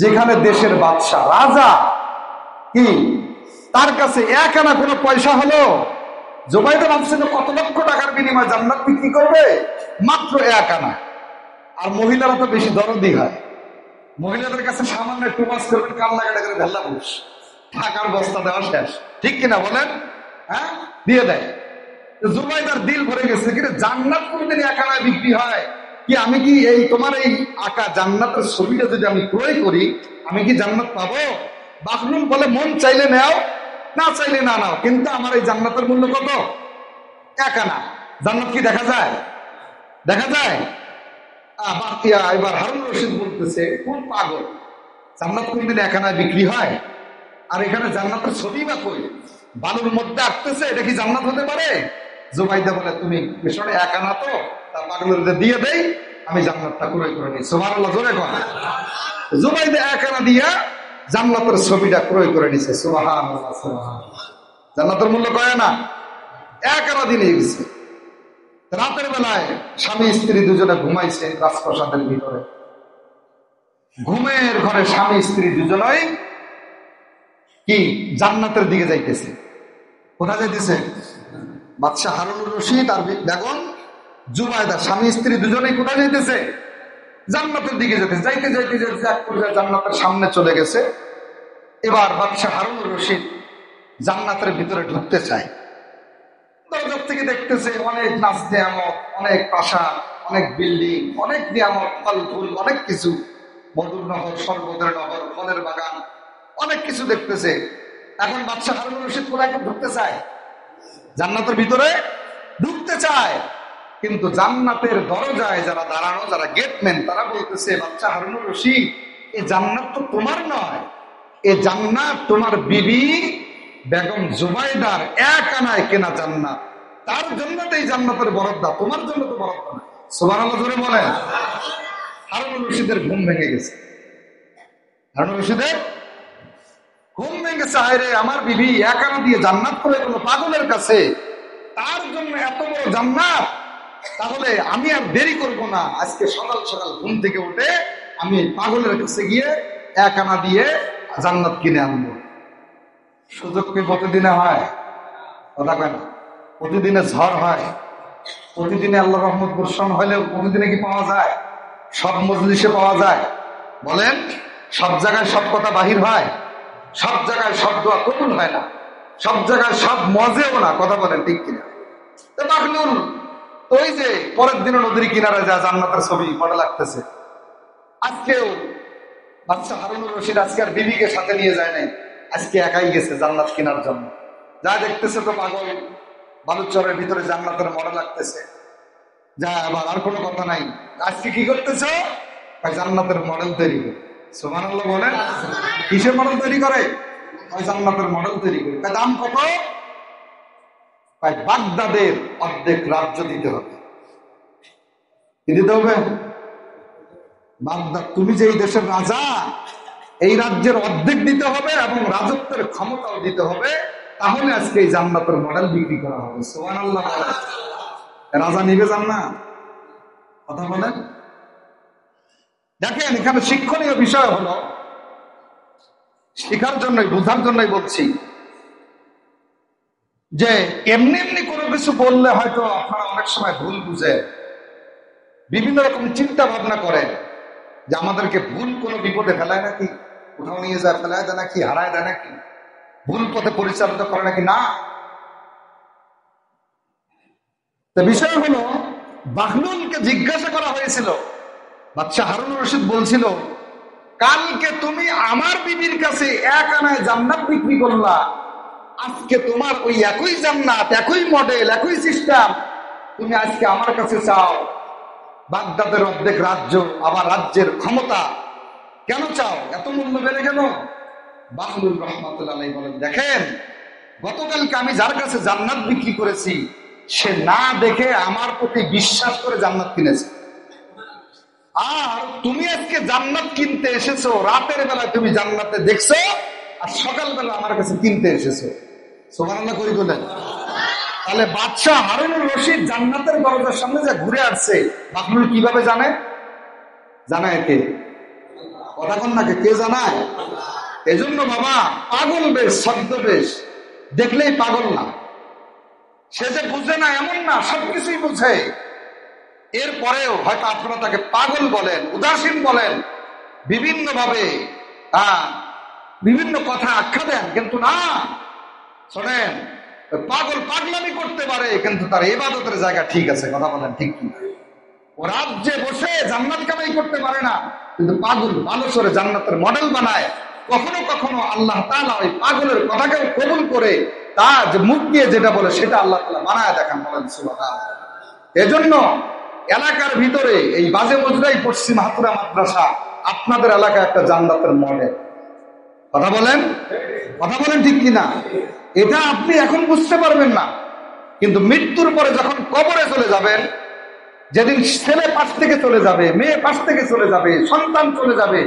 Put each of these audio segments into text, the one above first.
যেখানে দেশের বাদশা রাজা কি তার কাছে এক আনা কোনো পয়সা হলো, জুবাইদা ভাবছিল কত লক্ষ টাকার বিনিময়ে জান্নাত বিক্রি করবে, মাত্র এক আনা। আর মহিলারা তো বেশি দরদি হয়, মহিলাদের কাছে সামান্য একটু মাছ করবেন, কান্নাকাটা করে ভেল্লা বুস টাকার বস্তা দেওয়া শেষ, ঠিক কিনা বলেন? হ্যাঁ, দিয়ে দেয়। জুবাইদার দিল ভরে গেছে, কিন্তু জান্নাত কোনদিন এক আনায় বিক্রি হয় কি? আমি কি এই তোমার এই আঁকা জান্নাতের ছবিটা যদি আমি ক্রয় করি, আমি কি জান্নাত পাবো? বাকরুম বলে, মন চাইলে নাও, না চাইলে না নাও, কিন্তু আমার এই জান্নাতের মূল্য কত? এক আনা। জান্নাত কি দেখা যায়? দেখা যায়? এবার হারুন রশিদ বলতেছে, কোন পাগল, জান্নাত কোনদিন এক আনায় বিক্রি হয়? আর এখানে জান্নাতের ছবি বা কই? বালুর মধ্যে আঁকতেছে, এটা কি জান্নাত হতে পারে? জুবাইদা বলে, তুমি পেছনে এক আনা তো, তা পাগলের দিয়ে দেই, আমি জান্নাতটা ক্রয় করে নিই। সুবহানাল্লাহ, জোরে কর। জুবাইদা এক আনা দিয়া জান্নাতের ছবিটা ক্রয় করে নিছে। সুবহানাল্লাহ, সুবহানাল্লাহ। জান্নাতের মূল্য কয় আনা? এক আনা দিয়ে গেছে। রাতের বেলায় স্বামী স্ত্রী দুজনে ঘুমাইছে রাজপ্রাসাদের ভিতরে। ঘুমের ঘরে স্বামী স্ত্রী দুজনেই কি জান্নাতের দিকে যাইতেছে। কোথায় যাইতেছে? বাদশাহ হারুনুর রশিদ আর বেগম জুবাইদা স্বামী স্ত্রী দুজনেই কোথায় যাইতেছে? জান্নাতের দিকে যেতেছে। যাইতে যাইতে যাইতে এক পর্যায়ে জান্নাতের সামনে চলে গেছে। এবার বাদশাহ হারুনুর রশিদ জান্নাতের ভিতরে ঢুকতে চায়। দরজার থেকে দেখতেছে অনেক নাচ নিয়ামত, অনেক প্রাসাদ, অনেক বিল্ডিং, অনেক নিয়ামত, ফল ফুল, অনেক কিছু, মধুর নহর, শরবতের নহর, ফলের বাগান, অনেক কিছু দেখতেছে। এখন বাদশাহ হারুনুর রশিদ কোথায় ঢুকতে চায়? জান্নাতের ভিতরে ঢুকতে চায়, কিন্তু জান্নাতের দরজায় যারা দাঁড়ানো, যারা গেটম্যান, তারা বলতেছে, বাদশাহ হারুনুর রশিদ, এই জান্নাত তো তোমার নয়, এই জান্নাত তোমার বিবি বেগম জুবাইদার এক আনায় কেনা জান্নাত, তার জন্য তো এই জান্নাতের বরাদ্দ, তোমার জন্য তো বরাদ্দ না। সুবহানাল্লাহ, জোরে বলেন। হারুনুর রশিদের ঘুম ভেঙে গেছে। হারুনুর রশিদের ঘুম ভেঙে গেছে। হায় রে, আমার বিবি এক আনা দিয়ে জান্নাত করে গেল পাগলের কাছে, তার জন্য এত বড় জান্নাত, তাহলে আমি আর দেরি করব না, আজকে সকাল সকাল ঘুম থেকে উঠে আমি পাগলের কাছে গিয়ে এক আনা দিয়ে জান্নাত কিনে আনবো। সুযোগ কি প্রতিদিনে হয়? কথা কেন? প্রতিদিনে ঝড় হয়? প্রতিদিনে আল্লাহ রহমত বর্ষণ হলেও প্রতিদিনে কি পাওয়া যায়? সব মজলিসে পাওয়া যায়? বলেন, সব জায়গায় সব কথা বাহির হয়? সব জায়গায় সব দোয়া কবুল হয় না, সব জায়গায় সব মজেও না। কথা বলেন, ঠিক কিনা? তো বাকলুল ওই যে পরের দিনও নদীর কিনারে যা জান্নাতের ছবি মডেল লাগতেছে। আজকেও বাদশাহ হারুনুর রশিদ আজকে আর বিবিকে সাথে নিয়ে যায় নাই, আজকে একাই গেছে জান্নাত কেনার জন্য। যা দেখতেছে তো পাগল, বালুচরের ভিতরে জান্নাতের মডেল লাগতেছে, যা আবার আর কোনো কথা নাই। আজকে কি করতেছে? জান্নাতের মডেল তৈরি করে। সুবহানাল্লাহ বলেন। কিসের মডেল তৈরি করে? জান্নাতের মডেল তৈরি করে। দাম কত? বাগদাদের অর্ধেক রাজ্য দিতে হবে। কি দিতে হবে? বাগদাদ, তুমি যে এই দেশের রাজা, এই রাজ্যের অর্ধেক দিতে হবে এবং রাজত্বের ক্ষমতাও দিতে হবে, তাহলে আজকে এই জান্নাতের মডেল বিক্রি করা হবে। সুবহানাল্লাহ। রাজা নিবে জান্নাত? কথা বলেন। দেখেন, এখানে শিক্ষণীয় বিষয় হলো, শেখার জন্যই, বোঝার জন্যই বলছি, যে এমনি এমনি কোনো কিছু বললে হয়তো আপনারা অনেক সময় ভুল বুঝে বিভিন্ন রকম চিন্তা ভাবনা করেন যে আমাদেরকে ভুল কোনো বিপদে ফেলায় নাকি, কোথাও নিয়ে যায় ফেলায় দেয় নাকি, হারায় দেয় নাকি, ভুল পথে পরিচালিত করে নাকি। না, তো বিষয় হলো, বাহলুলকে জিজ্ঞাসা করা হয়েছিল, বাদশাহ হারুনুর রশিদ বলছিল, কালকে তুমি আমার বিবির কাছে এক আনায় জান্নাত বিক্রি করলা, আজকে তোমার ওই একই জান্নাত, একই মডেল, একই সিস্টেম তুমি আজকে আমার কাছে চাও। বাগদাদের অর্ধেক রাজ্য, আবার রাজ্যের ক্ষমতা, কেন চাও? এত মূল্য বেড়ে গেল? বাহলুল রহমাতুল্লাহ আলাইহি বলেন, দেখেন, গতকালকে আমি যার কাছে জান্নাত বিক্রি করেছি, সে না দেখে আমার প্রতি বিশ্বাস করে জান্নাত কিনেছে। আর তুমি আজকে জান্নাত কিনতে এসেছো, রাতের বেলায় তুমি জান্নাতে দেখছো, আর সকালবেলা আমার কাছে কিনতে এসেছো। সুবহানাল্লাহ করি বলেন। তাহলে বাদশাহ হারুনুর রশিদ জান্নাতের দরজার সামনে যে ঘুরে আসছে, বাকলুল কিভাবে জানে? জানে কে? কথা কন্যাকে কে জানায়? এজন্য বাবা পাগল বেশ, ছদ্মবেশ দেখলেই পাগল না, সে যে বুঝে না এমন না, সবকিছুই বুঝে। এরপরেও হয়তো আপনারা তাকে পাগল বলেন, উদাসীন বলেন, বিভিন্ন ভাবে বিভিন্ন কথা আখ্যা দেন, কিন্তু না, শোনেন, পাগল পাগলামি করতে পারে কিন্তু তার ইবাদতের জায়গা ঠিক আছে। কথা বলেন ঠিক কি? ও রাজ্যে বসে জান্নাত কামাই করতে পারে না, কিন্তু পাগল বালসরে জান্নাতের মডেল বানায়। কখনো কখনো আল্লাহ তাআলা ওই পাগলের কথাকেও কবুল করে তার যে মুখ দিয়ে যেটা বলে সেটা আল্লাহ তাআলা বানায় দেখান। বলেন সুবহানাল্লাহ। এজন্য এলাকার ভিতরে এই বাজে মজরাই পশ্চিম হাতুরা মাদ্রাসা আপনাদের এলাকায় একটা জান্নাতের মডেল। কথা বলেন, কথা বলেন ঠিক কিনা? এটা আপনি এখন বুঝতে পারবেন না, কিন্তু মৃত্যুর পরে যখন কবরে চলে যাবেন, যেদিন ছেলে পাশ থেকে চলে যাবে, মেয়ে পাশ থেকে চলে যাবে, সন্তান চলে যাবে,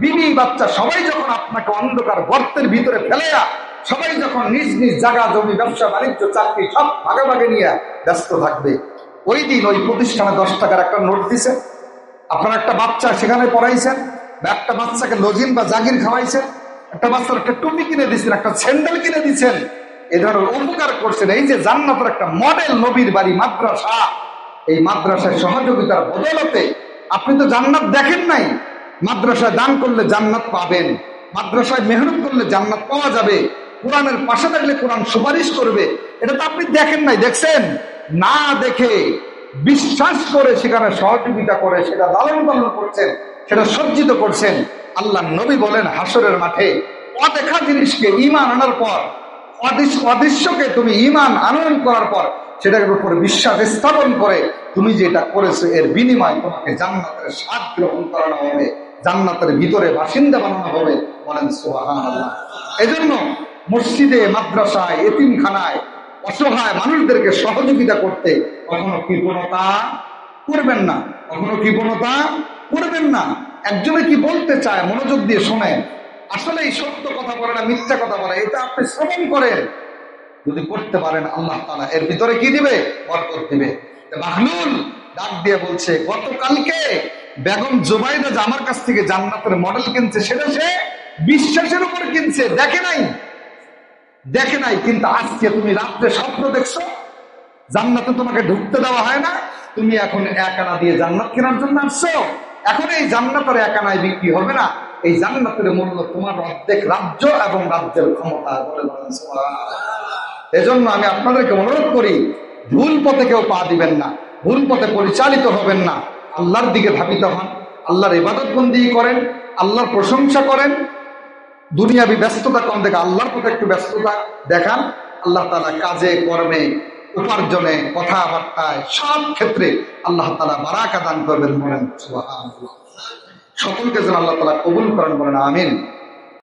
বিবি বাচ্চা সবাই যখন আপনাকে অন্ধকার গর্তের ভিতরে ফেলেয়া সবাই যখন নিজ নিজ জায়গা জমি ব্যবসা বাণিজ্য চাকরি সব ভাগাভাগে নিয়ে ব্যস্ত থাকবে, ওই দিন ওই প্রতিষ্ঠানে 10 টাকার একটা নোট দিছে, আপনার একটা বাচ্চা সেখানে পড়াইছেন, বা একটা বাচ্চাকে লজিন বা জাগির খাওয়াইছেন, একটা বাচ্চার একটা টুপি কিনে দিচ্ছেন, একটা স্যান্ডেল কিনে দিচ্ছেন, এ ধরনের উপকার করছেন। এই যে জান্নাতের একটা মডেল নবীর বাড়ি মাদ্রাসা, এই মাদ্রাসায় সহযোগিতার বদৌলতে আপনি তো জান্নাত দেখেন নাই। মাদ্রাসায় দান করলে জান্নাত পাবেন, মাদ্রাসায় মেহনত করলে জান্নাত পাওয়া যাবে, কোরআনের পাশে থাকলে কোরআন সুপারিশ করবে, এটা তো আপনি দেখেন নাই। দেখছেন না, দেখে বিশ্বাস করে সেখানে সহযোগিতা করে সেটা লালন পালন করছেন, সেটা সজ্জিত করছেন। আল্লাহ নবী বলেন হাসরের মাঠে অদেখা জিনিসকে ঈমান আনার পর, অদৃশ্যকে তুমি ঈমান আনয়ন করার পর সেটার উপর বিশ্বাস স্থাপন করে তুমি যেটা করেছো এর বিনিময় তোমাকে জান্নাতের স্বাদ গ্রহণ করানো হবে, জান্নাতের ভিতরে বাসিন্দা বানানো হবে। বলেন সুবহানাল্লাহ। এজন্য মসজিদে, মাদ্রাসায়, এতিমখানায় অসহায় মানুষদেরকে সহযোগিতা করতে কখনো কৃপণতা করবেন না, কখনো কৃপণতা করবেন না। একজনে কি বলতে চায় মনোযোগ দিয়ে শোনেন, আসলে এই সত্য কথা বলে না, মিথ্যা কথা বলে, এটা আপনি শ্রবণ করেন। যদি করতে পারেন আল্লাহ তাআলা এর ভিতরে কি দিবে? বরকত দিবে। বাহলুল ডাক দিয়ে বলছে, গতকালকে বেগম জুবাইদা যে আমার কাছ থেকে জান্নাতের মডেল কিনছে, সেটা সে বিশ্বাসের উপর কিনছে, দেখে নাই, দেখে নাই। কিন্তু আজকে তুমি রাত্রে স্বপ্ন দেখছো, জান্নাতে তোমাকে ঢুকতে দেওয়া হয় না, তুমি এখন 1 আনা দিয়ে জান্নাত কেনার জন্য আসছো। এখন এই জান্নাতের 1 আনায় বিক্রি হবে না, এই জান্নাতের মূল্য তোমার অর্ধেক রাজ্য এবং রাজ্যের ক্ষমতা। বলে বলেন সুবহানাল্লাহ। এজন্য আমি আপনাদেরকে অনুরোধ করি, ভুল পথে কেউ পা দিবেন না, ভুল পথে পরিচালিত হবেন না, আল্লাহর দিকে ধাবিত হন, আল্লাহর ইবাদত বন্দি করেন, আল্লাহর প্রশংসা করেন। দুনিয়াবি ব্যস্ততা কম দেখে আল্লাহর প্রতি একটু ব্যস্ততা দেখান। আল্লাহ তাআলা কাজে কর্মে, উপার্জনে, কথাবার্তায়, সব ক্ষেত্রে আল্লাহ তাআলা বারাকা দান করবেন। বলেন সুবহানাল্লাহ। সকলকে যেন আল্লাহ তাআলা কবুল করেন। বলেন আমিন।